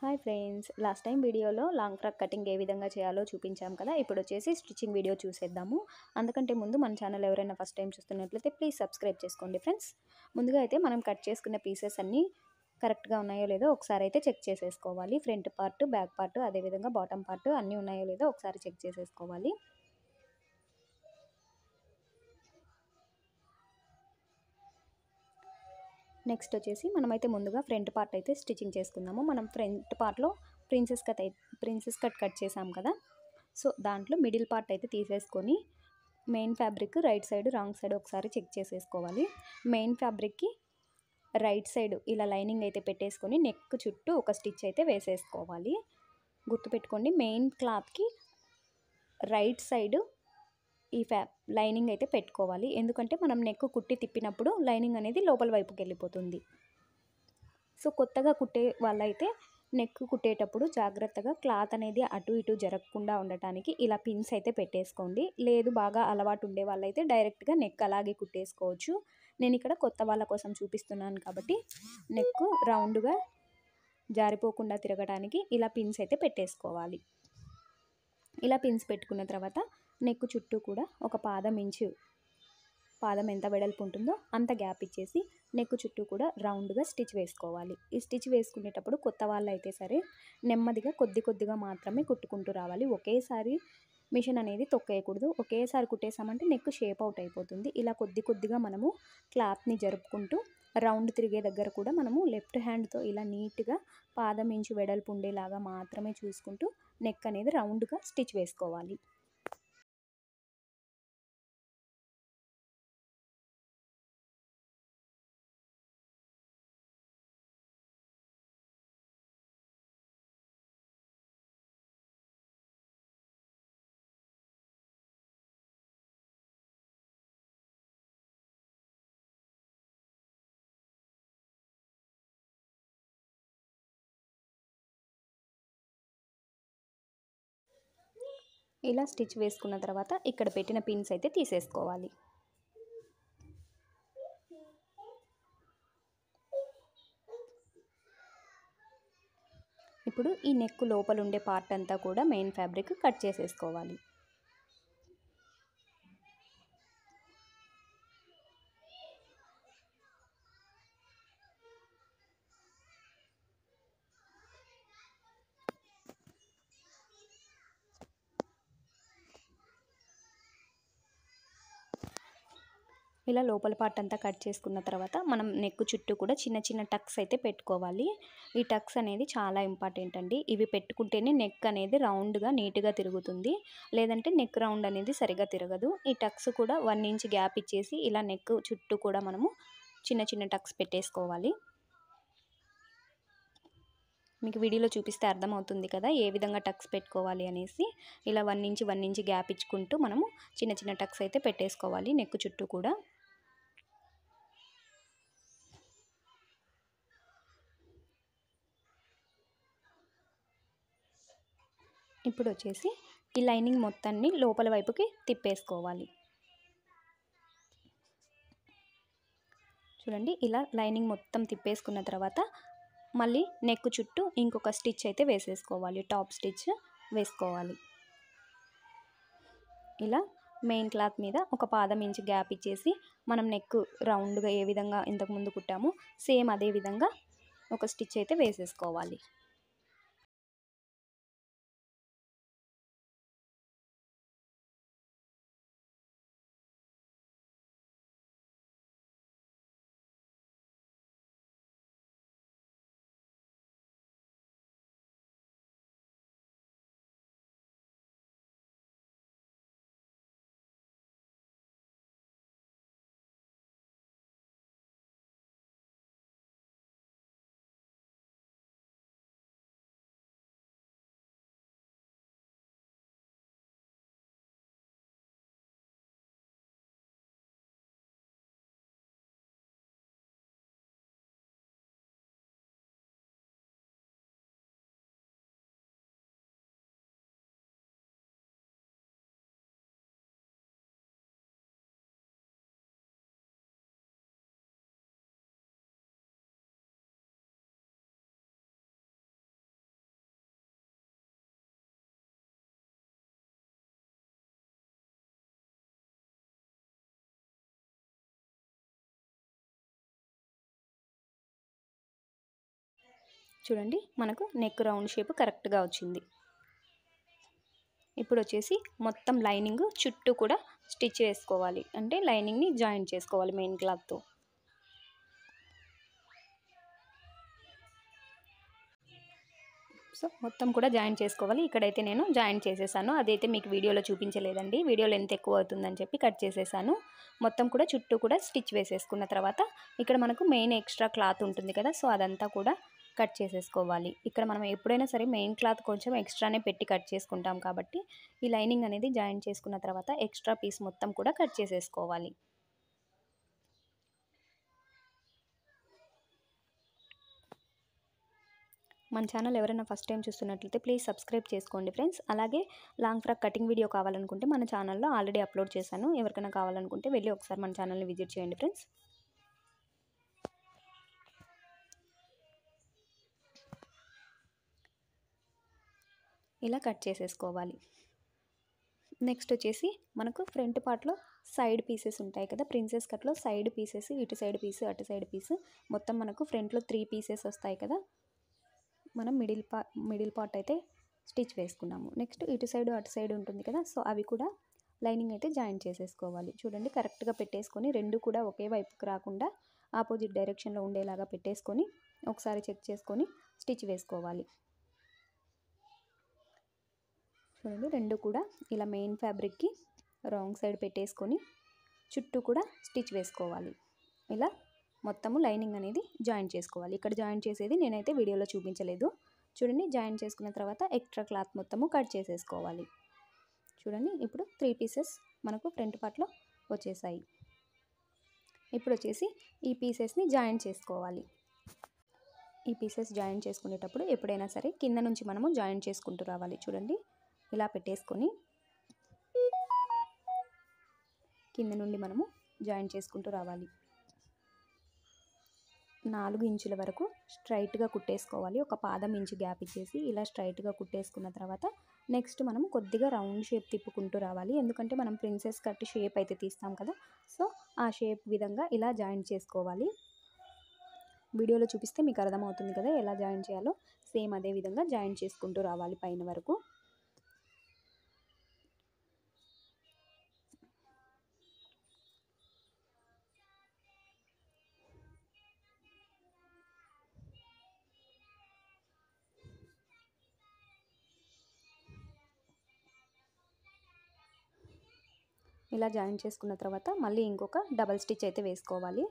Hi friends, last time వీడియోలో long frock cutting ఏ విధంగా చేయాలో చూపించాం కదా. ఇప్పుడు వచ్చేసి స్టిచ్చింగ్ వీడియో చూసేద్దాము. అందుకంటే ముందు మన ఛానల్ ఎవరైనా ఫస్ట్ టైం చూస్తున్నట్లయితే ప్లీజ్ సబ్స్క్రైబ్ చేసుకోండి ఫ్రెండ్స్. ముందుగా అయితే మనం కట్ చేసుకున్న పీసెస్ అన్నీ కరెక్ట్గా ఉన్నాయో లేదో ఒకసారి అయితే చెక్ చేసేసుకోవాలి. ఫ్రంట్ పార్ట్, బ్యాక్ పార్ట్, అదేవిధంగా బాటమ్ పార్ట్ అన్నీ ఉన్నాయో లేదో ఒకసారి చెక్ చేసేసుకోవాలి. నెక్స్ట్ వచ్చేసి మనమైతే ముందుగా ఫ్రంట్ పార్ట్ అయితే స్టిచ్చింగ్ చేసుకుందాము. మనం ఫ్రంట్ పార్ట్లో ప్రిన్సెస్ కట్ చేసాం కదా. సో దాంట్లో మిడిల్ పార్ట్ అయితే తీసేసుకొని main fabric right side wrong side ఒకసారి చెక్ చేసేసుకోవాలి. మెయిన్ ఫ్యాబ్రిక్కి రైట్ సైడ్ ఇలా లైనింగ్ అయితే పెట్టేసుకొని నెక్ చుట్టూ ఒక స్టిచ్ అయితే వేసేసుకోవాలి. గుర్తుపెట్టుకోండి, మెయిన్ క్లాత్కి రైట్ సైడ్ ఈ లైనింగ్ అయితే పెట్టుకోవాలి. ఎందుకంటే మనం నెక్ కుట్టి తిప్పినప్పుడు లైనింగ్ అనేది లోపల వైపుకి వెళ్ళిపోతుంది. సో కొత్తగా కుట్టే వాళ్ళైతే నెక్ కుట్టేటప్పుడు జాగ్రత్తగా క్లాత్ అనేది అటు ఇటు జరగకుండా ఉండటానికి ఇలా పిన్స్ అయితే పెట్టేసుకోండి. లేదు బాగా అలవాటు ఉండే వాళ్ళైతే డైరెక్ట్గా నెక్ అలాగే కుట్టేసుకోవచ్చు. నేను ఇక్కడ కొత్త వాళ్ళ కోసం చూపిస్తున్నాను కాబట్టి నెక్ రౌండ్గా జారిపోకుండా తిరగడానికి ఇలా పిన్స్ అయితే పెట్టేసుకోవాలి. ఇలా పిన్స్ పెట్టుకున్న తర్వాత నెక్ చుట్టూ కూడా ఒక పాదం ఎంత వెడల్పు ఉంటుందో అంత గ్యాప్ ఇచ్చేసి నెక్ చుట్టూ కూడా రౌండ్గా స్టిచ్ వేసుకోవాలి. ఈ స్టిచ్ వేసుకునేటప్పుడు కొత్త వాళ్ళు అయితే సరే నెమ్మదిగా కొద్దిగా మాత్రమే కుట్టుకుంటూ రావాలి. ఒకేసారి మిషన్ అనేది తొక్కేయకూడదు. ఒకేసారి కుట్టేసామంటే నెక్ షేప్ అవుట్ అయిపోతుంది. ఇలా కొద్దిగా మనము క్లాత్ని జరుపుకుంటూ రౌండ్ తిరిగే దగ్గర కూడా మనము లెఫ్ట్ హ్యాండ్తో ఇలా నీట్గా పాదం ఇంచు వెడల్పు ఉండేలాగా మాత్రమే చూసుకుంటూ నెక్ అనేది రౌండ్గా స్టిచ్ వేసుకోవాలి. ఇలా స్టిచ్ వేసుకున్న తర్వాత ఇక్కడ పెట్టిన పిన్స్ అయితే తీసేసుకోవాలి. ఇప్పుడు ఈ నెక్ లోపల ఉండే పార్ట్ అంతా కూడా మెయిన్ ఫ్యాబ్రిక్ కట్ చేసేసుకోవాలి. ఇలా లోపల పార్ట్ అంతా కట్ చేసుకున్న తర్వాత మనం నెక్ చుట్టూ కూడా చిన్న టక్స్ అయితే పెట్టుకోవాలి. ఈ టక్స్ అనేది చాలా ఇంపార్టెంట్ అండి. ఇవి పెట్టుకుంటేనే నెక్ అనేది రౌండ్గా నీట్గా తిరుగుతుంది. లేదంటే నెక్ రౌండ్ అనేది సరిగా తిరగదు. ఈ టక్స్ కూడా 1 ఇంచ్ గ్యాప్ ఇచ్చేసి ఇలా నెక్ చుట్టూ కూడా మనము చిన్న టక్స్ పెట్టేసుకోవాలి. మీకు వీడియోలో చూపిస్తే అర్థమవుతుంది కదా ఏ విధంగా టక్స్ పెట్టుకోవాలి అనేసి. ఇలా 1 ఇంచ్ గ్యాప్ ఇచ్చుకుంటూ మనము చిన్న టక్స్ అయితే పెట్టేసుకోవాలి నెక్ చుట్టూ కూడా. ఇప్పుడు వచ్చేసి ఈ లైనింగ్ మొత్తాన్ని లోపల వైపుకి తిప్పేసుకోవాలి. చూడండి, ఇలా లైనింగ్ మొత్తం తిప్పేసుకున్న తర్వాత మళ్ళీ నెక్ చుట్టూ ఇంకొక స్టిచ్ అయితే వేసేసుకోవాలి. టాప్ స్టిచ్ వేసుకోవాలి. ఇలా మెయిన్ క్లాత్ మీద ఒక పాదం ఇంచు గ్యాప్ ఇచ్చేసి మనం నెక్ రౌండ్గా ఏ విధంగా ఇంతకుముందు కుట్టామో సేమ్ అదే విధంగా ఒక స్టిచ్ అయితే వేసేసుకోవాలి. చూడండి మనకు నెక్ రౌండ్ షేప్ కరెక్ట్గా వచ్చింది. ఇప్పుడు వచ్చేసి మొత్తం లైనింగ్ చుట్టూ కూడా స్టిచ్ వేసుకోవాలి, అంటే లైనింగ్ని జాయింట్ చేసుకోవాలి మెయిన్ క్లాత్తో. సో మొత్తం కూడా జాయింట్ చేసుకోవాలి. ఇక్కడైతే నేను జాయింట్ చేసేసాను, అదైతే మీకు వీడియోలో చూపించలేదండి, వీడియో లెంత్ ఎక్కువ అవుతుందని చెప్పి కట్ చేసేసాను. మొత్తం కూడా చుట్టూ కూడా స్టిచ్ వేసేసుకున్న తర్వాత ఇక్కడ మనకు మెయిన్ ఎక్స్ట్రా క్లాత్ ఉంటుంది కదా, సో అదంతా కూడా కట్ చేసేసుకోవాలి. ఇక్కడ మనం ఎప్పుడైనా సరే మెయిన్ క్లాత్ కొంచెం ఎక్స్ట్రానే పెట్టి కట్ చేసుకుంటాం కాబట్టి ఈ లైనింగ్ అనేది జాయింట్ చేసుకున్న తర్వాత ఎక్స్ట్రా పీస్ మొత్తం కూడా కట్ చేసేసుకోవాలి. మన ఛానల్ ఎవరైనా ఫస్ట్ టైం చూస్తున్నట్లయితే ప్లీజ్ సబ్స్క్రైబ్ చేసుకోండి ఫ్రెండ్స్. అలాగే లాంగ్ ఫ్రాక్ కటింగ్ వీడియో కావాలనుకుంటే మన ఛానల్లో ఆల్రెడీ అప్లోడ్ చేశాను, ఎవరికైనా కావాలనుకుంటే వెళ్ళి ఒకసారి మన ఛానల్ని విజిట్ చేయండి ఫ్రెండ్స్. ఇలా కట్ చేసేసుకోవాలి. నెక్స్ట్ వచ్చేసి మనకు ఫ్రంట్ పార్ట్లో సైడ్ పీసెస్ ఉంటాయి కదా, ప్రిన్సెస్ కట్లో సైడ్ పీసెస్, ఇటు సైడ్ పీస్ అటు సైడ్ పీస్, మొత్తం మనకు ఫ్రంట్లో 3 పీసెస్ వస్తాయి కదా. మనం మిడిల్ పార్ట్ అయితే స్టిచ్ వేసుకున్నాము. నెక్స్ట్ ఇటు సైడ్ అటు సైడ్ ఉంటుంది కదా, సో అవి కూడా లైనింగ్ అయితే జాయింట్ చేసేసుకోవాలి. చూడండి కరెక్ట్గా పెట్టేసుకొని రెండు కూడా ఒకే వైపుకి రాకుండా ఆపోజిట్ డైరెక్షన్లో ఉండేలాగా పెట్టేసుకొని ఒకసారి చెక్ చేసుకొని స్టిచ్ వేసుకోవాలి. చూడండి రెండు కూడా ఇలా మెయిన్ ఫ్యాబ్రిక్కి రాంగ్ సైడ్ పెట్టేసుకొని చుట్టూ కూడా స్టిచ్ వేసుకోవాలి. ఇలా మొత్తము లైనింగ్ అనేది జాయింట్ చేసుకోవాలి. ఇక్కడ జాయింట్ చేసేది నేనైతే వీడియోలో చూపించలేదు. చూడండి జాయింట్ చేసుకున్న తర్వాత ఎక్స్ట్రా క్లాత్ మొత్తము కట్ చేసేసుకోవాలి. చూడండి ఇప్పుడు 3 పీసెస్ మనకు ఫ్రంట్ పార్ట్లో వచ్చేసాయి. ఇప్పుడు వచ్చేసి ఈ పీసెస్ని జాయింట్ చేసుకోవాలి. ఈ పీసెస్ జాయింట్ చేసుకునేటప్పుడు ఎప్పుడైనా సరే కింద నుంచి మనము జాయింట్ చేసుకుంటూ రావాలి. చూడండి ఇలా పెట్టేసుకొని కింద నుండి మనము జాయింట్ చేసుకుంటూ రావాలి. 4 ఇంచుల వరకు స్ట్రైట్గా కుట్టేసుకోవాలి. ఒక పాదం ఇంచు గ్యాప్ ఇచ్చేసి ఇలా స్ట్రైట్గా కుట్టేసుకున్న తర్వాత నెక్స్ట్ మనం కొద్దిగా రౌండ్ షేప్ తిప్పుకుంటూ రావాలి, ఎందుకంటే మనం ప్రిన్సెస్ కట్ షేప్ అయితే తీస్తాం కదా, సో ఆ షేప్ విధంగా ఇలా జాయింట్ చేసుకోవాలి. వీడియోలో చూపిస్తే మీకు అర్థమవుతుంది కదా ఎలా జాయింట్ చేయాలో, సేమ్ అదే విధంగా జాయింట్ చేసుకుంటూ రావాలి పైన వరకు. ఇలా జాయింట్ చేసుకున్న తర్వాత మళ్ళీ ఇంకొక డబల్ స్టిచ్ అయితే వేసుకోవాలి.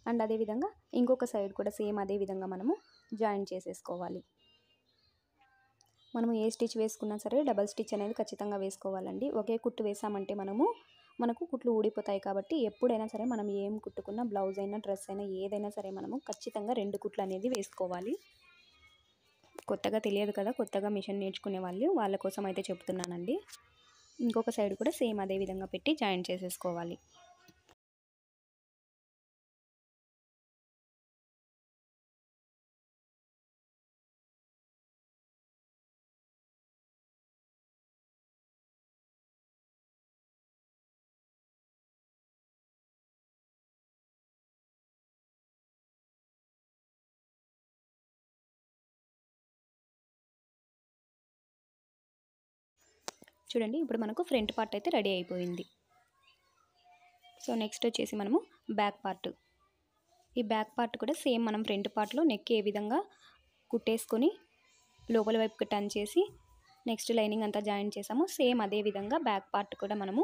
అండ్ అదేవిధంగా ఇంకొక సైడ్ కూడా సేమ్ అదే విధంగా మనము జాయింట్ చేసేసుకోవాలి. మనము ఏ స్టిచ్ వేసుకున్నా సరే డబల్ స్టిచ్ అనేది ఖచ్చితంగా వేసుకోవాలండి. ఒకే కుట్టు వేసామంటే మనకు కుట్లు ఊడిపోతాయి కాబట్టి ఎప్పుడైనా సరే మనం ఏం కుట్టుకున్నా, బ్లౌజ్ అయినా డ్రెస్ అయినా ఏదైనా సరే మనము ఖచ్చితంగా 2 కుట్లు అనేది వేసుకోవాలి. కొత్తగా తెలియదు కదా, కొత్తగా మిషన్ నేర్చుకునే వాళ్ళ కోసం అయితే చెప్తున్నానండి. ఇంకొక సైడ్ కూడా సేమ్ అదే విధంగా పెట్టి జాయింట్ చేసేసుకోవాలి. చూడండి ఇప్పుడు మనకు ఫ్రంట్ పార్ట్ అయితే రెడీ అయిపోయింది. సో నెక్స్ట్ వచ్చేసి మనము బ్యాక్ పార్ట్. ఈ బ్యాక్ పార్ట్ కూడా సేమ్ మనం ఫ్రంట్ పార్ట్లో నెక్ ఏ విధంగా కుట్టేసుకొని లోపల వైపుకి టర్న్ చేసి నెక్స్ట్ లైనింగ్ అంతా జాయిన్ చేసాము, సేమ్ అదే విధంగా బ్యాక్ పార్ట్ కూడా మనము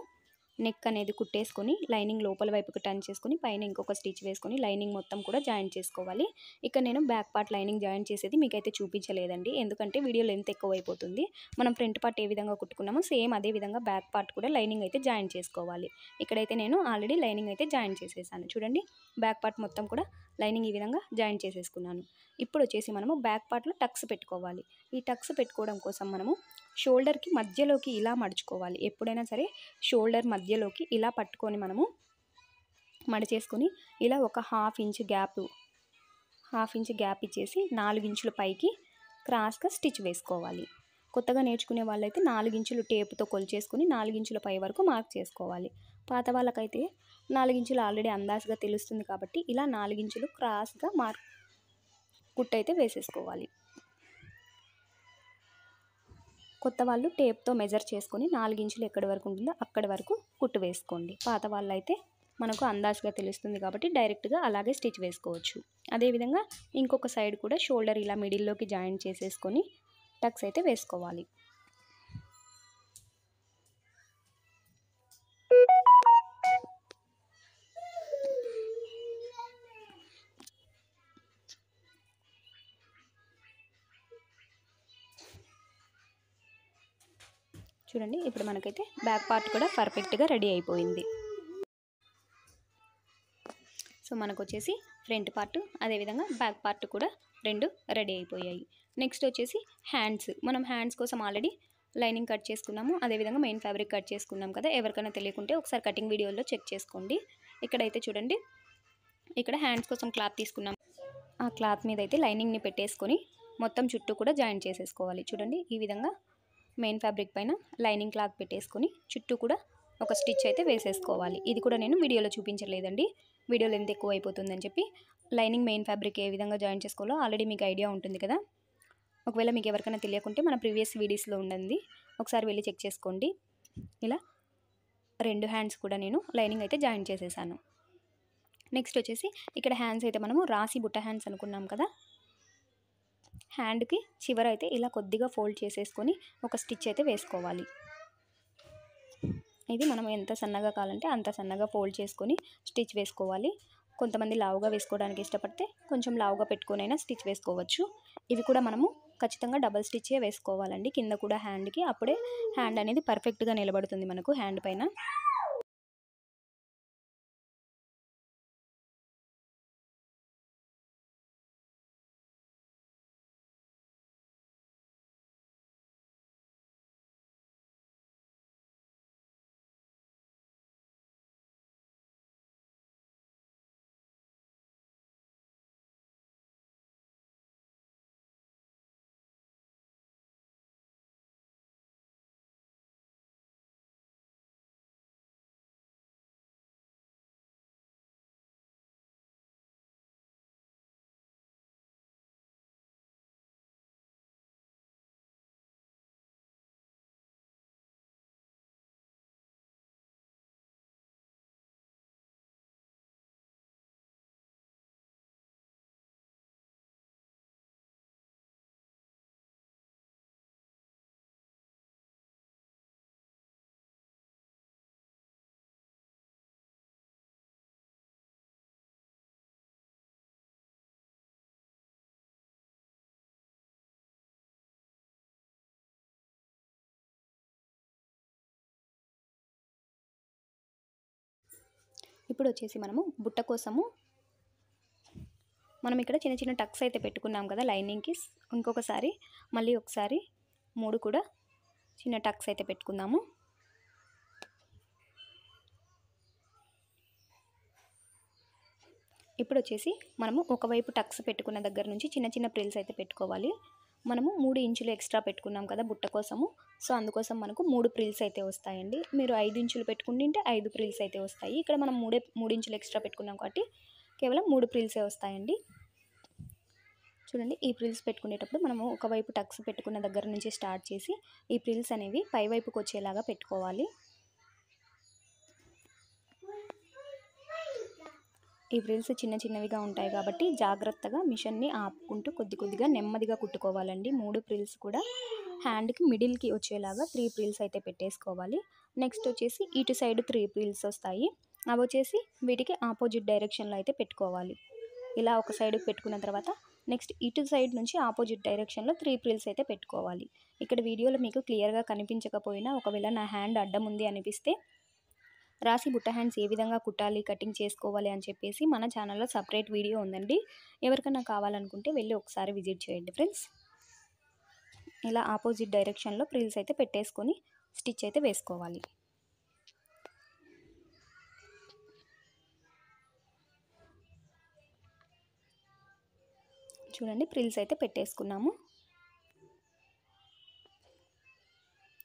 నెక్ అనేది కుట్టేసుకొని లైనింగ్ లోపల వైపుకి టర్న్ చేసుకొని పైన ఇంకొక స్టిచ్ వేసుకొని లైనింగ్ మొత్తం కూడా జాయిన్ చేసుకోవాలి. ఇక్కడ నేను బ్యాక్ పార్ట్ లైనింగ్ జాయిన్ చేసేది మీకైతే చూపించలేదండి, ఎందుకంటే వీడియో లెంత్ ఎక్కువ అయిపోతుంది. మనం ఫ్రంట్ పార్ట్ ఏ విధంగా కుట్టుకున్నామో సేమ్ అదే విధంగా బ్యాక్ పార్ట్ కూడా లైనింగ్ అయితే జాయిన్ చేసుకోవాలి. ఇక్కడైతే నేను ఆల్రెడీ లైనింగ్ అయితే జాయిన్ చేసేసాను. చూడండి బ్యాక్ పార్ట్ మొత్తం కూడా లైనింగ్ ఈ విధంగా జాయిన్ చేసేసుకున్నాను. ఇప్పుడు వచ్చేసి మనము బ్యాక్ పార్ట్లో టక్స్ పెట్టుకోవాలి. ఈ టక్స్ పెట్టుకోవడం కోసం మనము షోల్డర్కి మధ్యలోకి ఇలా మడుచుకోవాలి. ఎప్పుడైనా సరే షోల్డర్ మధ్యలోకి ఇలా పట్టుకొని మనము మడిచేసుకొని ఇలా ఒక హాఫ్ ఇంచ్ గ్యాప్ ఇచ్చేసి 4 ఇంచుల పైకి క్రాస్గా స్టిచ్ వేసుకోవాలి. కొత్తగా నేర్చుకునే వాళ్ళైతే 4 ఇంచులు టేపుతో కొలిచేసుకొని 4 ఇంచుల పై వరకు మార్క్ చేసుకోవాలి. పాత వాళ్ళకైతే 4 ఇంచులు ఆల్రెడీ అందాజుగా తెలుస్తుంది కాబట్టి ఇలా 4 ఇంచులు క్రాస్గా కుట్టు అయితే వేసేసుకోవాలి. కొత్త వాళ్ళు టేప్తో మెజర్ చేసుకొని 4 ఇంచులు ఎక్కడి వరకు ఉంటుందో అక్కడి వరకు కుట్టు వేసుకోండి. పాత వాళ్ళు అయితే మనకు అందాజుగా తెలుస్తుంది కాబట్టి డైరెక్ట్గా అలాగే స్టిచ్ వేసుకోవచ్చు. అదేవిధంగా ఇంకొక సైడ్ కూడా షోల్డర్ ఇలా మిడిల్లోకి జాయిన్ చేసేసుకొని టక్స్ అయితే వేసుకోవాలి. చూడండి, ఇప్పుడు మనకైతే బ్యాక్ పార్ట్ కూడా పర్ఫెక్ట్గా రెడీ అయిపోయింది. సో మనకు వచ్చేసి ఫ్రంట్ పార్ట్ అదేవిధంగా బ్యాక్ పార్ట్ కూడా రెండు రెడీ అయిపోయాయి. నెక్స్ట్ వచ్చేసి హ్యాండ్స్. మనం హ్యాండ్స్ కోసం ఆల్రెడీ లైనింగ్ కట్ చేసుకున్నాము, అదేవిధంగా మెయిన్ ఫ్యాబ్రిక్ కట్ చేసుకున్నాం కదా. ఎవరికైనా తెలియకుంటే ఒకసారి కటింగ్ వీడియోలో చెక్ చేసుకోండి. ఇక్కడైతే చూడండి, ఇక్కడ హ్యాండ్స్ కోసం క్లాత్ తీసుకున్నాం. ఆ క్లాత్ మీద అయితే లైనింగ్ని పెట్టేసుకొని మొత్తం చుట్టూ కూడా జాయిన్ చేసేసుకోవాలి. చూడండి, ఈ విధంగా మెయిన్ ఫ్యాబ్రిక్ పైన లైనింగ్ క్లాత్ పెట్టేసుకొని చుట్టూ కూడా ఒక స్టిచ్ అయితే వేసేసుకోవాలి. ఇది కూడా నేను వీడియోలో చూపించలేదండి, వీడియో లెంత్ ఎక్కువ అయిపోతుందని చెప్పి. లైనింగ్ మెయిన్ ఫ్యాబ్రిక్ ఏ విధంగా జాయిన్ చేసుకోవాలో ఆల్రెడీ మీకు ఐడియా ఉంటుంది కదా. ఒకవేళ మీకు ఎవరికైనా తెలియకుంటే మన ప్రీవియస్ వీడియోస్లో ఉండండి, ఒకసారి వెళ్ళి చెక్ చేసుకోండి. ఇలా రెండు హ్యాండ్స్ కూడా నేను లైనింగ్ అయితే జాయిన్ చేసేసాను. నెక్స్ట్ వచ్చేసి ఇక్కడ హ్యాండ్స్ అయితే మనము రాసి బుట్ట హ్యాండ్స్ అనుకున్నాం కదా. హ్యాండ్కి చివర అయితే ఇలా కొద్దిగా ఫోల్డ్ చేసేసుకొని ఒక స్టిచ్ అయితే వేసుకోవాలి. ఇది మనం ఎంత సన్నగా కావాలంటే అంత సన్నగా ఫోల్డ్ చేసుకొని స్టిచ్ వేసుకోవాలి. కొంతమంది లావుగా వేసుకోవడానికి ఇష్టపడితే కొంచెం లావుగా పెట్టుకొనైనా స్టిచ్ వేసుకోవచ్చు. ఇవి కూడా మనము ఖచ్చితంగా డబల్ స్టిచ్చే వేసుకోవాలండి కింద కూడా హ్యాండ్కి. అప్పుడే హ్యాండ్ అనేది పర్ఫెక్ట్గా నిలబడుతుంది మనకు హ్యాండ్ పైన. ఇప్పుడు వచ్చేసి మనము బుట్ట కోసము మనం ఇక్కడ చిన్న చిన్న టక్స్ అయితే పెట్టుకున్నాం కదా లైనింగ్కి. ఇంకొకసారి మళ్ళీ ఒకసారి 3 కూడా చిన్న టక్స్ అయితే పెట్టుకుందాము. ఇప్పుడు వచ్చేసి మనము ఒకవైపు టక్స్ పెట్టుకున్న దగ్గర నుంచి చిన్న చిన్న ప్రిల్స్ అయితే పెట్టుకోవాలి. మనము 3 ఇంచులు ఎక్స్ట్రా పెట్టుకున్నాం కదా బుట్ట కోసము. సో అందుకోసం మనకు 3 ప్రిల్స్ అయితే వస్తాయండి. మీరు 5 ఇంచులు పెట్టుకుంటే 5 ప్రిల్స్ అయితే వస్తాయి. ఇక్కడ మనం 3 ఇంచులు ఎక్స్ట్రా పెట్టుకున్నాం కాబట్టి కేవలం 3 ప్రిల్సే వస్తాయండి. చూడండి, ఈ ప్రిల్స్ పెట్టుకునేటప్పుడు మనము ఒకవైపు టక్స్ పెట్టుకున్న దగ్గర నుంచి స్టార్ట్ చేసి ఈ ప్రిల్స్ అనేవి పై వైపుకి వచ్చేలాగా పెట్టుకోవాలి. ఈ ప్రిల్స్ చిన్న చిన్నవిగా ఉంటాయి కాబట్టి జాగ్రత్తగా మిషన్ని ఆపుకుంటూ కొద్ది కొద్దిగా నెమ్మదిగా కుట్టుకోవాలండి. 3 ప్రిల్స్ కూడా హ్యాండ్కి మిడిల్కి వచ్చేలాగా 3 ప్రిల్స్ అయితే పెట్టేసుకోవాలి. నెక్స్ట్ వచ్చేసి ఇటు సైడ్ 3 ప్రిల్స్ వస్తాయి. అవి వచ్చేసి వీటికి ఆపోజిట్ డైరెక్షన్లో అయితే పెట్టుకోవాలి. ఇలా ఒక సైడ్కి పెట్టుకున్న తర్వాత నెక్స్ట్ ఇటు సైడ్ నుంచి ఆపోజిట్ డైరెక్షన్లో 3 ప్రిల్స్ అయితే పెట్టుకోవాలి. ఇక్కడ వీడియోలో మీకు క్లియర్గా కనిపించకపోయినా ఒకవేళ నా హ్యాండ్ అడ్డం ఉంది అనిపిస్తే రాసి బుట్ట హ్యాండ్స్ ఏ విధంగా కుట్టాలి కటింగ్ చేసుకోవాలి అని చెప్పేసి మన ఛానల్లో సపరేట్ వీడియో ఉందండి. ఎవరికైనా కావాలనుకుంటే వెళ్ళి ఒకసారి విజిట్ చేయండి ఫ్రెండ్స్. ఇలా ఆపోజిట్ డైరెక్షన్లో ప్రిల్స్ అయితే పెట్టేసుకొని స్టిచ్ అయితే వేసుకోవాలి. చూడండి, ప్రిల్స్ అయితే పెట్టేసుకున్నాము.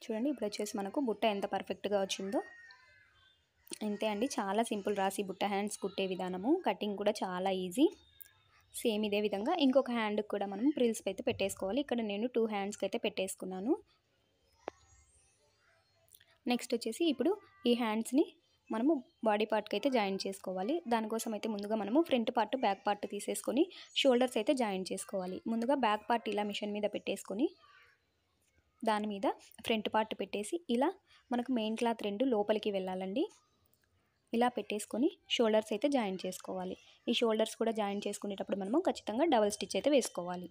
చూడండి, ఇప్పుడు వచ్చేసి మనకు బుట్ట ఎంత పర్ఫెక్ట్గా వచ్చిందో. అంతే అండి, చాలా సింపుల్ రాసి బుట్ట హ్యాండ్స్ కుట్టే విధానము. కటింగ్ కూడా చాలా ఈజీ. సేమ్ ఇదే విధంగా ఇంకొక హ్యాండ్కి కూడా మనం ప్రిల్స్ అయితే పెట్టేసుకోవాలి. ఇక్కడ నేను 2 హ్యాండ్స్కి అయితే పెట్టేసుకున్నాను. నెక్స్ట్ వచ్చేసి ఇప్పుడు ఈ హ్యాండ్స్ని మనము బాడీ పార్ట్కి అయితే జాయిన్ చేసుకోవాలి. దానికోసం అయితే ముందుగా మనము ఫ్రంట్ పార్ట్ బ్యాక్ పార్ట్ తీసేసుకొని షోల్డర్స్ అయితే జాయిన్ చేసుకోవాలి. ముందుగా బ్యాక్ పార్ట్ ఇలా మిషన్ మీద పెట్టేసుకొని దాని మీద ఫ్రంట్ పార్ట్ పెట్టేసి ఇలా మనకు మెయిన్ క్లాత్ 2 లోపలికి వెళ్ళాలండి. ఇలా పెట్టేసుకొని షోల్డర్స్ అయితే జాయిన్ చేసుకోవాలి. ఈ షోల్డర్స్ కూడా జాయిన్ చేసుకునేటప్పుడు మనము ఖచ్చితంగా డబల్ స్టిచ్ అయితే వేసుకోవాలి.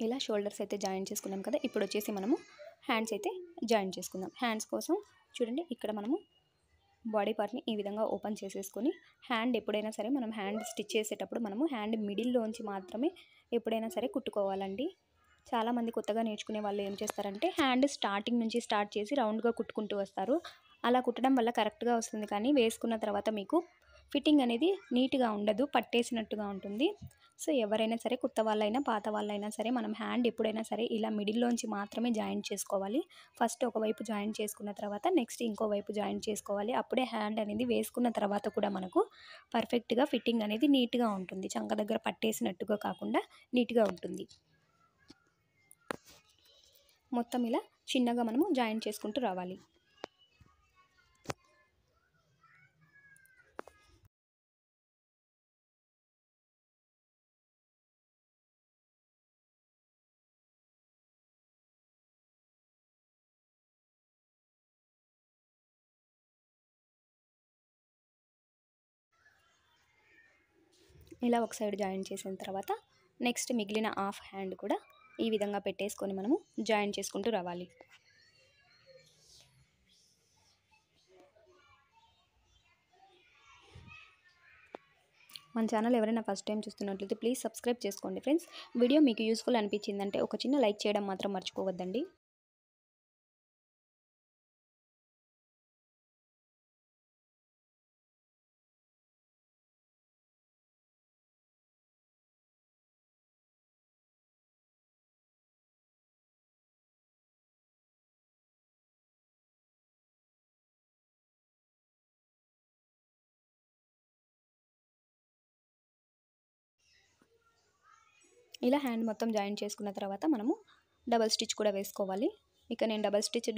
ఇలా షోల్డర్స్ అయితే జాయిన్ చేసుకున్నాం కదా. ఇప్పుడు వచ్చేసి మనము హ్యాండ్స్ అయితే జాయిన్ చేసుకుందాం. హ్యాండ్స్ కోసం చూడండి, ఇక్కడ మనము బాడీ పార్ట్ని ఈ విధంగా ఓపెన్ చేసేసుకొని హ్యాండ్ ఎప్పుడైనా సరే మనం హ్యాండ్ స్టిచ్ చేసేటప్పుడు మనము హ్యాండ్ మిడిల్లోంచి మాత్రమే ఎప్పుడైనా సరే కుట్టుకోవాలండి. చాలామంది కొత్తగా నేర్చుకునే వాళ్ళు ఏం చేస్తారంటే హ్యాండ్ స్టార్టింగ్ నుంచి స్టార్ట్ చేసి రౌండ్గా కుట్టుకుంటూ వస్తారు. అలా కుట్టడం వల్ల కరెక్ట్గా వస్తుంది, కానీ వేసుకున్న తర్వాత మీకు ఫిట్టింగ్ అనేది నీట్గా ఉండదు, పట్టేసినట్టుగా ఉంటుంది. సో ఎవరైనా సరే, కొత్త వాళ్ళైనా పాత వాళ్ళైనా సరే, మనం హ్యాండ్ ఎప్పుడైనా సరే ఇలా మిడిల్లోంచి మాత్రమే జాయిన్ చేసుకోవాలి. ఫస్ట్ ఒకవైపు జాయిన్ చేసుకున్న తర్వాత నెక్స్ట్ ఇంకోవైపు జాయిన్ చేసుకోవాలి. అప్పుడే హ్యాండ్ అనేది వేసుకున్న తర్వాత కూడా మనకు పర్ఫెక్ట్గా ఫిట్టింగ్ అనేది నీట్గా ఉంటుంది. చంక దగ్గర పట్టేసినట్టుగా కాకుండా నీట్గా ఉంటుంది. మొత్తం ఇలా చిన్నగా మనము జాయిన్ చేసుకుంటూ రావాలి. ఇలా ఒక సైడ్ జాయిన్ చేసిన తర్వాత నెక్స్ట్ మిగిలిన హాఫ్ హ్యాండ్ కూడా ఈ విధంగా పెట్టేసుకొని మనము జాయిన్ చేసుకుంటూ రావాలి. మన ఛానల్ ఎవరైనా ఫస్ట్ టైం చూస్తున్నట్లయితే ప్లీజ్ సబ్స్క్రైబ్ చేసుకోండి ఫ్రెండ్స్. వీడియో మీకు యూస్ఫుల్ అనిపించిందంటే ఒక చిన్న లైక్ చేయడం మాత్రం మర్చిపోవద్దండి. ఇలా హ్యాండ్ మొత్తం జాయిన్ చేసుకున్న తర్వాత మనము డబల్ స్టిచ్ కూడా వేసుకోవాలి. ఇక నేను డబల్ స్టిచ్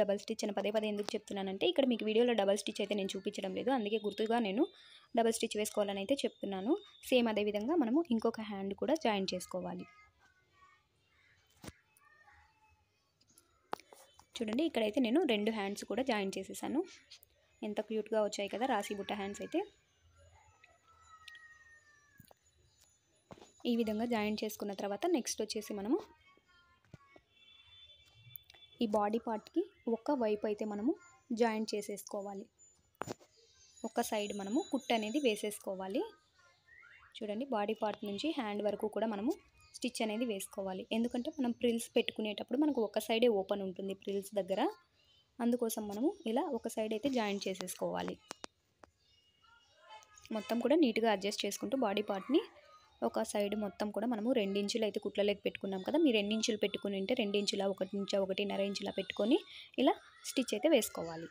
అని పదే ఎందుకు చెప్తున్నానంటే, ఇక్కడ మీకు వీడియోలో డబల్ స్టిచ్ అయితే నేను చూపించడం లేదు, అందుకే గుర్తుగా నేను డబల్ స్టిచ్ వేసుకోవాలని అయితే చెప్తున్నాను. సేమ్ అదేవిధంగా మనము ఇంకొక హ్యాండ్ కూడా జాయిన్ చేసుకోవాలి. చూడండి, ఇక్కడైతే నేను 2 హ్యాండ్స్ కూడా జాయిన్ చేసేసాను. ఎంత క్యూట్గా వచ్చాయి కదా రాశి బుట్ట హ్యాండ్స్ అయితే. ఈ విధంగా జాయిన్ చేసుకున్న తర్వాత నెక్స్ట్ వచ్చేసి మనము ఈ బాడీ పార్ట్కి ఒక వైపు అయితే మనము జాయిన్ చేసేసుకోవాలి. ఒక సైడ్ మనము కుట్టు అనేది వేసేసుకోవాలి. చూడండి, బాడీ పార్ట్ నుంచి హ్యాండ్ వరకు కూడా మనము స్టిచ్ అనేది వేసుకోవాలి. ఎందుకంటే మనం ప్రిల్స్ పెట్టుకునేటప్పుడు మనకు ఒక సైడే ఓపెన్ ఉంటుంది ప్రిల్స్ దగ్గర, అందుకోసం మనము ఇలా ఒక సైడ్ అయితే జాయిన్ చేసేసుకోవాలి. మొత్తం కూడా నీట్గా అడ్జస్ట్ చేసుకుంటూ బాడీ పార్ట్ని ఒక సైడ్ మొత్తం కూడా మనము 2 ఇంచులు అయితే కుట్లలోకి పెట్టుకున్నాం కదా. మీరు 2 ఇంచులు పెట్టుకుని ఉంటే 2 ఇంచుల 1 ఇంచు 1.5 ఇంచుల పెట్టుకొని ఇలా స్టిచ్ అయితే వేసుకోవాలి.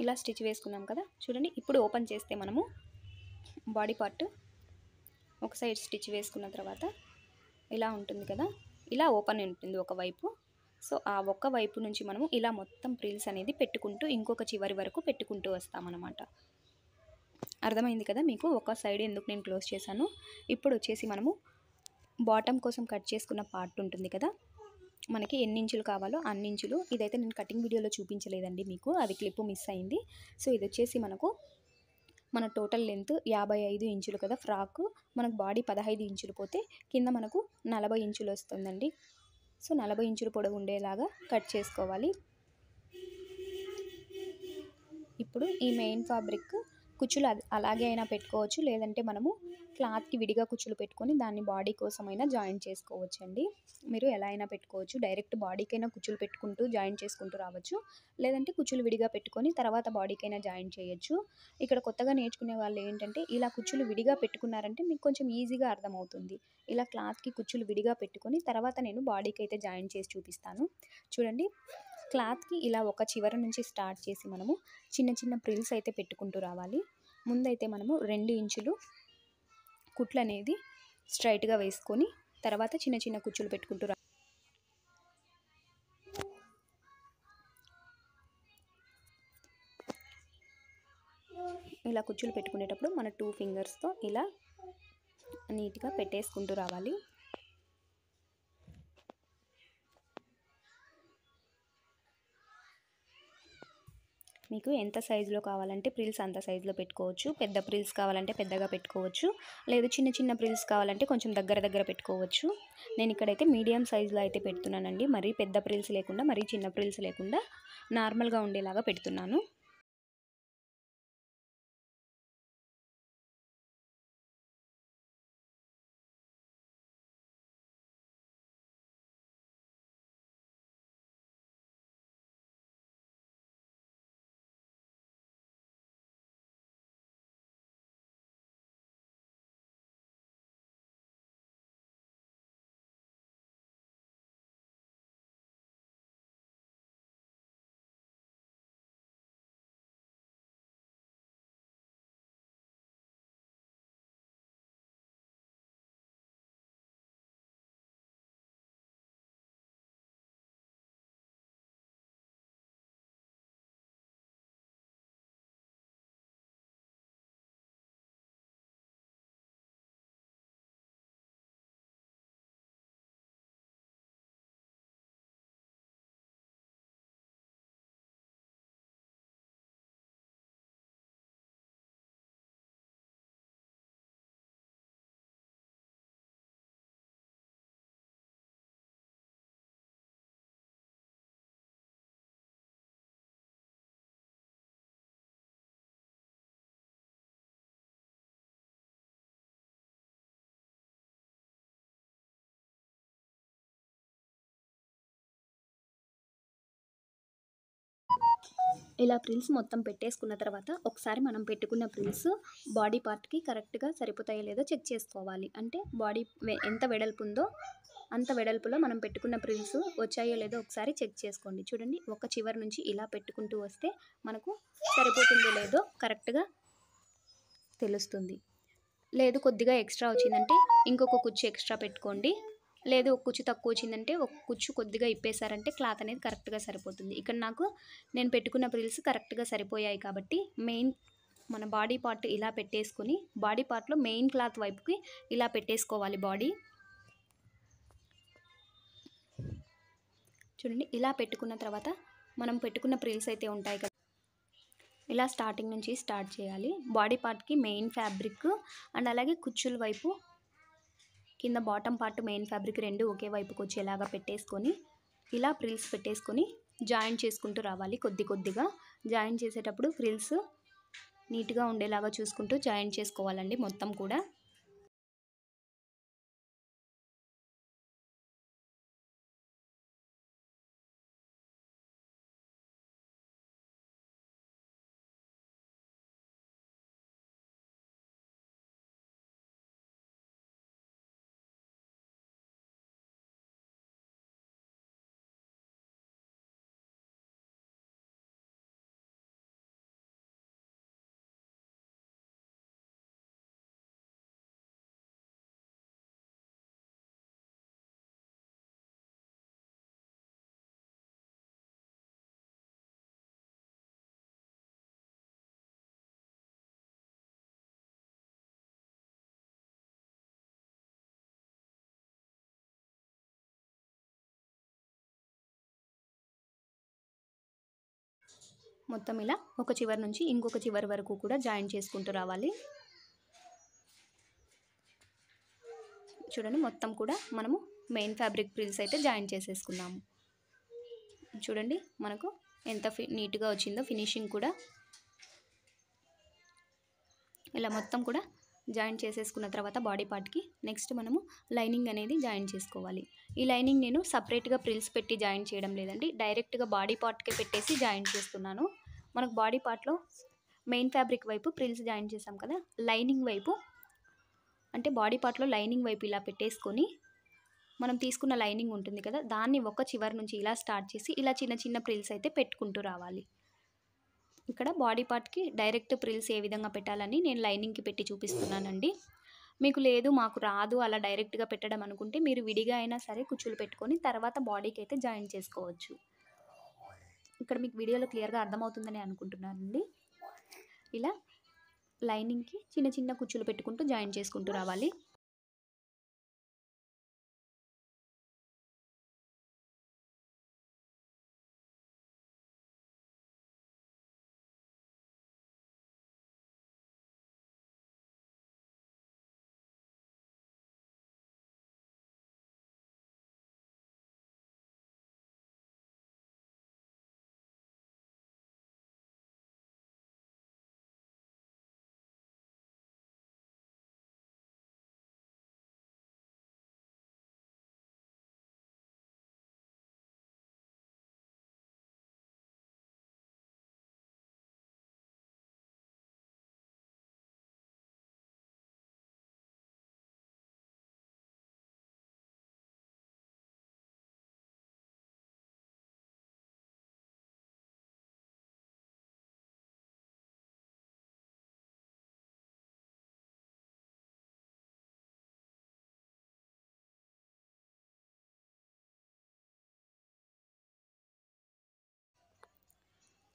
ఇలా స్టిచ్ వేసుకున్నాం కదా చూడండి. ఇప్పుడు ఓపెన్ చేస్తే మనము బాడీ పార్ట్ ఒక సైడ్ స్టిచ్ వేసుకున్న తర్వాత ఇలా ఉంటుంది కదా, ఇలా ఓపెన్ ఉంటుంది ఒకవైపు. సో ఆ ఒక్క వైపు నుంచి మనము ఇలా మొత్తం ప్రిల్స్ అనేది పెట్టుకుంటూ ఇంకొక చివరి వరకు పెట్టుకుంటూ వస్తామన్నమాట. అర్థమైంది కదా మీకు ఒక సైడ్ ఎందుకు నేను క్లోజ్ చేశాను. ఇప్పుడు వచ్చేసి మనము బాటమ్ కోసం కట్ చేసుకున్న పార్ట్ ఉంటుంది కదా, మనకి ఎన్ని ఇంచులు కావాలో అన్ని ఇంచులు. ఇదైతే నేను కటింగ్ వీడియోలో చూపించలేదండి మీకు, అది క్లిప్ మిస్ అయింది. సో ఇది వచ్చేసి మనకు మన టోటల్ లెంత్ 55 ఇంచులు కదా ఫ్రాక్. మనకు బాడీ 15 ఇంచులు పోతే కింద మనకు 40 ఇంచులు వస్తుందండి. సో 40 ఇంచులు పొడవు ఉండేలాగా కట్ చేసుకోవాలి. ఇప్పుడు ఈ మెయిన్ ఫ్యాబ్రిక్ కుచ్చులు అలాగే అయినా పెట్టుకోవచ్చు, లేదంటే మనము క్లాత్కి విడిగా కుచ్చులు పెట్టుకొని దాన్ని బాడీ కోసమైనా జాయింట్ చేసుకోవచ్చండి. మీరు ఎలా అయినా పెట్టుకోవచ్చు. డైరెక్ట్ బాడీకైనా కుచ్చులు పెట్టుకుంటూ జాయింట్ చేసుకుంటూ రావచ్చు, లేదంటే కుచ్చులు విడిగా పెట్టుకొని తర్వాత బాడీకైనా జాయింట్ చేయొచ్చు. ఇక్కడ కొత్తగా నేర్చుకునే వాళ్ళు ఏంటంటే ఇలా కుచ్చులు విడిగా పెట్టుకున్నారంటే మీకు కొంచెం ఈజీగా అర్థమవుతుంది. ఇలా క్లాత్కి కుచ్చులు విడిగా పెట్టుకొని తర్వాత నేను బాడీకి అయితే జాయింట్ చేసి చూపిస్తాను. చూడండి, క్లాత్కి ఇలా ఒక చివర నుంచి స్టార్ట్ చేసి మనము చిన్న చిన్న ప్రిల్స్ అయితే పెట్టుకుంటూ రావాలి. ముందైతే మనము 2 ఇంచులు కుట్లు అనేది స్ట్రైట్గా వేసుకొని తర్వాత చిన్న చిన్న కుచ్చులు పెట్టుకుంటూ ఇలా కుచ్చులు పెట్టుకునేటప్పుడు మన 2 ఫింగర్స్తో ఇలా నీట్గా పెట్టేసుకుంటూ రావాలి. మీకు ఎంత సైజులో కావాలంటే ప్రిల్స్ అంత సైజులో పెట్టుకోవచ్చు. పెద్ద ప్రిల్స్ కావాలంటే పెద్దగా పెట్టుకోవచ్చు, లేదు చిన్న చిన్న ప్రిల్స్ కావాలంటే కొంచెం దగ్గర దగ్గర పెట్టుకోవచ్చు. నేను ఇక్కడైతే మీడియం సైజులో అయితే పెడుతున్నానండి. మరీ పెద్ద ప్రిల్స్ లేకుండా మరీ చిన్న ప్రిల్స్ లేకుండా నార్మల్గా ఉండేలాగా పెడుతున్నాను. ఇలా ప్రిల్స్ మొత్తం పెట్టేసుకున్న తర్వాత ఒకసారి మనం పెట్టుకున్న ప్రిల్స్ బాడీ పార్ట్కి కరెక్ట్గా సరిపోతాయో లేదో చెక్ చేసుకోవాలి. అంటే బాడీ ఎంత వెడల్పు ఉందో అంత వెడల్పులో మనం పెట్టుకున్న ప్రిల్స్ వచ్చాయో లేదో ఒకసారి చెక్ చేసుకోండి. చూడండి, ఒక చివరి నుంచి ఇలా పెట్టుకుంటూ వస్తే మనకు సరిపోతుందో లేదో కరెక్ట్గా తెలుస్తుంది. లేదు కొద్దిగా ఎక్స్ట్రా వచ్చిందంటే ఇంకొక కుచ్చు ఎక్స్ట్రా పెట్టుకోండి. లేదు ఒక కుచ్చు తక్కువ వచ్చిందంటే ఒక కుచ్చు కొద్దిగా ఇప్పేశారంటే క్లాత్ అనేది కరెక్ట్గా సరిపోతుంది. ఇక్కడ నేను పెట్టుకున్న ప్రిల్స్ కరెక్ట్గా సరిపోయాయి కాబట్టి మన బాడీ పార్ట్ ఇలా పెట్టేసుకుని బాడీ పార్ట్లో మెయిన్ క్లాత్ వైపుకి ఇలా పెట్టేసుకోవాలి బాడీ. చూడండి, ఇలా పెట్టుకున్న తర్వాత మనం పెట్టుకున్న ప్రిల్స్ అయితే ఉంటాయి కదా, ఇలా స్టార్టింగ్ నుంచి స్టార్ట్ చేయాలి. బాడీ పార్ట్కి మెయిన్ ఫ్యాబ్రిక్ అండ్ అలాగే కుచ్చుల వైపు కింద బాటమ్ పార్ట్ మెయిన్ ఫ్యాబ్రిక్ రెండు ఒకే వైపుకి వచ్చేలాగా పెట్టేసుకొని ఇలా ప్రిల్స్ పెట్టేసుకొని జాయింట్ చేసుకుంటూ రావాలి. కొద్ది కొద్దిగా జాయింట్ చేసేటప్పుడు ప్రిల్స్ నీట్గా ఉండేలాగా చూసుకుంటూ జాయింట్ చేసుకోవాలండి మొత్తం కూడా. మొత్తం ఇలా ఒక చివరి నుంచి ఇంకొక చివరి వరకు కూడా జాయిన్ చేసుకుంటూ రావాలి. చూడండి, మొత్తం కూడా మనము మెయిన్ ఫ్యాబ్రిక్ ప్రిల్స్ అయితే జాయిన్ చేసేసుకున్నాము. చూడండి మనకు ఎంత నీట్గా వచ్చిందో ఫినిషింగ్ కూడా. ఇలా మొత్తం కూడా జాయిన్ చేసేసుకున్న తర్వాత బాడీ పార్ట్కి నెక్స్ట్ మనము లైనింగ్ అనేది జాయిన్ చేసుకోవాలి. ఈ లైనింగ్ నేను సపరేట్గా ప్రిల్స్ పెట్టి జాయిన్ చేయడం లేదండి, డైరెక్ట్గా బాడీ పార్ట్కే పెట్టేసి జాయిన్ చేస్తున్నాను. మనకు బాడీ పార్ట్లో మెయిన్ ఫ్యాబ్రిక్ వైపు ప్రిల్స్ జాయిన్ చేసాం కదా, లైనింగ్ వైపు అంటే బాడీ పార్ట్లో లైనింగ్ వైపు ఇలా పెట్టేసుకొని మనం తీసుకున్న లైనింగ్ ఉంటుంది కదా, దాన్ని ఒక చివరి నుంచి ఇలా స్టార్ట్ చేసి ఇలా చిన్న చిన్న ప్రిల్స్ అయితే పెట్టుకుంటూ రావాలి. ఇక్కడ బాడీ పార్ట్కి డైరెక్ట్ ప్రిల్స్ ఏ విధంగా పెట్టాలని నేను లైనింగ్కి పెట్టి చూపిస్తున్నానండి. మీకు లేదు మాకు రాదు అలా డైరెక్ట్గా పెట్టడం అనుకుంటే మీరు విడిగా అయినా సరే కుచ్చులు పెట్టుకొని తర్వాత బాడీకి అయితే జాయిన్ చేసుకోవచ్చు. ఇక్కడ మీకు వీడియోలో క్లియర్గా అర్థమవుతుందని అనుకుంటున్నానండి. ఇలా లైనింగ్కి చిన్న చిన్న కుచ్చులు పెట్టుకుంటూ జాయిన్ చేసుకుంటూ రావాలి.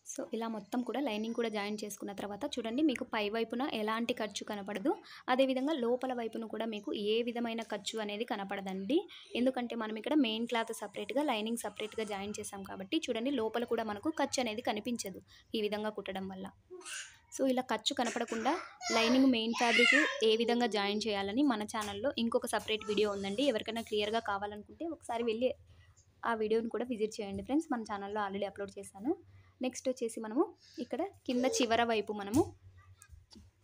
సో ఇలా మొత్తం కూడా లైనింగ్ కూడా జాయిన్ చేసుకున్న తర్వాత చూడండి, మీకు పై వైపున ఎలాంటి ఖర్చు కనపడదు, అదేవిధంగా లోపల వైపున కూడా మీకు ఏ విధమైన ఖర్చు అనేది కనపడదండి. ఎందుకంటే మనం ఇక్కడ మెయిన్ క్లాత్ సపరేట్గా లైనింగ్ సపరేట్గా జాయిన్ చేసాం కాబట్టి చూడండి, లోపల కూడా మనకు ఖర్చు అనేది కనిపించదు ఈ విధంగా కుట్టడం వల్ల. సో ఇలా ఖర్చు కనపడకుండా లైనింగ్ మెయిన్ ఫ్యాబ్రిక్ ఏ విధంగా జాయిన్ చేయాలని మన ఛానల్లో ఇంకొక సపరేట్ వీడియో ఉందండి. ఎవరికైనా క్లియర్గా కావాలనుకుంటే ఒకసారి వెళ్ళి ఆ వీడియోని కూడా విజిట్ చేయండి ఫ్రెండ్స్, మన ఛానల్లో ఆల్రెడీ అప్లోడ్ చేశాను. నెక్స్ట్ వచ్చేసి మనము ఇక్కడ కింద చివర వైపు మనము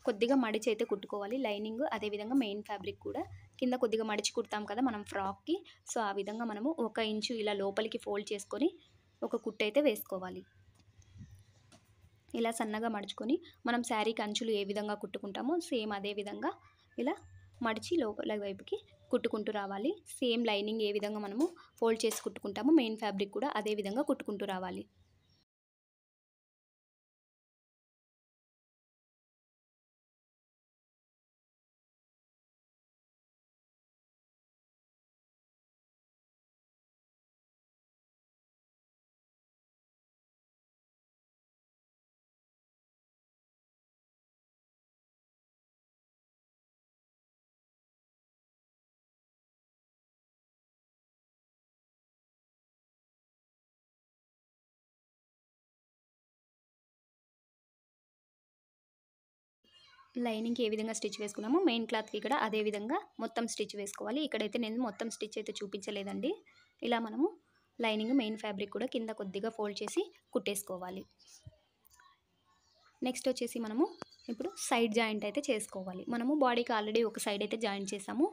కొద్దిగా మడిచి అయితే కుట్టుకోవాలి లైనింగ్, అదేవిధంగా మెయిన్ ఫ్యాబ్రిక్ కూడా కింద కొద్దిగా మడిచి కుడతాం కదా మనం ఫ్రాక్కి. సో ఆ విధంగా మనము 1 ఇంచు ఇలా లోపలికి ఫోల్డ్ చేసుకొని ఒక కుట్టు అయితే వేసుకోవాలి. ఇలా సన్నగా మడుచుకొని మనం శారీకి అంచులు ఏ విధంగా కుట్టుకుంటామో సేమ్ అదే విధంగా ఇలా మడిచి లోపల వైపుకి కుట్టుకుంటూ రావాలి. సేమ్ లైనింగ్ ఏ విధంగా మనము ఫోల్డ్ చేసి కుట్టుకుంటామో మెయిన్ ఫ్యాబ్రిక్ కూడా అదే విధంగా కుట్టుకుంటూ రావాలి. లైనింగ్కి ఏ విధంగా స్టిచ్ వేసుకున్నామో మెయిన్ క్లాత్కి ఇక్కడ అదే విధంగా మొత్తం స్టిచ్ వేసుకోవాలి. ఇక్కడైతే నేను మొత్తం స్టిచ్ అయితే చూపించలేదండి. ఇలా మనము లైనింగ్ మెయిన్ ఫ్యాబ్రిక్ కూడా కింద కొద్దిగా ఫోల్డ్ చేసి కుట్టేసుకోవాలి. నెక్స్ట్ వచ్చేసి మనము ఇప్పుడు సైడ్ జాయింట్ అయితే చేసుకోవాలి. మనము బాడీకి ఆల్రెడీ ఒక సైడ్ అయితే జాయింట్ చేసాము,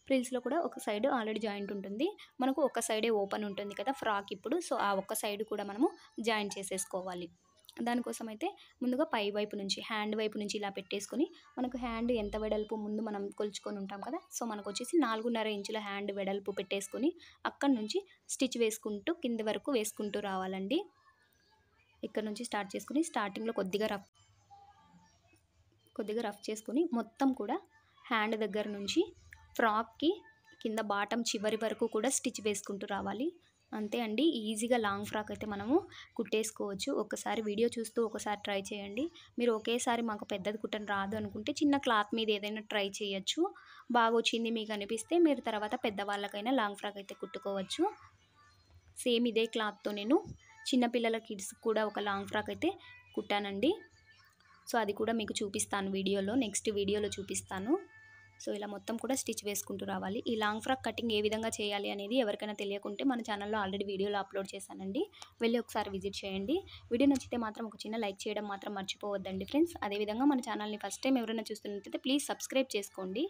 ప్రిల్స్లో కూడా ఒక సైడ్ ఆల్రెడీ జాయింట్ ఉంటుంది. మనకు ఒక సైడే ఓపెన్ ఉంటుంది కదా ఫ్రాక్ ఇప్పుడు. సో ఆ ఒక్క సైడ్ కూడా మనము జాయింట్ చేసేసుకోవాలి. దానికోసం అయితే ముందుగా పై వైపు నుంచి హ్యాండ్ వైపు నుంచి ఇలా పెట్టేసుకొని మనకు హ్యాండ్ ఎంత వెడల్పు ముందు మనం కొలుచుకొని ఉంటాం కదా, సో మనకు వచ్చేసి 4.5 ఇంచుల హ్యాండ్ వెడల్పు పెట్టేసుకొని అక్కడ నుంచి స్టిచ్ వేసుకుంటూ కింద వరకు వేసుకుంటూ రావాలండి. ఇక్కడ నుంచి స్టార్ట్ చేసుకుని స్టార్టింగ్లో కొద్దిగా రఫ్ చేసుకొని మొత్తం కూడా హ్యాండ్ దగ్గర నుంచి ఫ్రాక్కి కింద బాటం చివరి వరకు కూడా స్టిచ్ వేసుకుంటూ రావాలి. అంతే అండి, ఈజీగా లాంగ్ ఫ్రాక్ అయితే మనము కుట్టేసుకోవచ్చు. ఒకసారి వీడియో చూస్తూ ఒకసారి ట్రై చేయండి. మీరు ఒకేసారి మాకు పెద్దది కుట్టని రాదు అనుకుంటే చిన్న క్లాత్ మీద ఏదైనా ట్రై చేయొచ్చు. బాగా వచ్చింది మీకు అనిపిస్తే మీరు తర్వాత పెద్దవాళ్ళకైనా లాంగ్ ఫ్రాక్ అయితే కుట్టుకోవచ్చు. సేమ్ ఇదే క్లాత్తో నేను చిన్నపిల్లల కిడ్స్ కూడా ఒక లాంగ్ ఫ్రాక్ అయితే కుట్టానండి. సో అది కూడా మీకు చూపిస్తాను వీడియోలో, నెక్స్ట్ వీడియోలో చూపిస్తాను. సో ఇలా మొత్తం కూడా స్టిచ్ వేసుకుంటూ రావాలి. ఈ లాంగ్ ఫ్రాక్ కటింగ్ ఏ విధంగా చేయాలి అనేది ఎవరికైనా తెలియకుంటే మన ఛానల్లో ఆల్రెడీ వీడియోలో అప్లోడ్ చేశానండి, వెళ్ళి ఒకసారి విజిట్ చేయండి. వీడియో నచ్చితే మాత్రం ఒక చిన్న లైక్ చేయడం మాత్రం మర్చిపోవద్దండి ఫ్రెండ్స్. అదేవిధంగా మన ఛానల్ని ఫస్ట్ టైం ఎవరైనా చూస్తున్నట్లయితే ప్లీజ్ సబ్స్క్రైబ్ చేసుకోండి.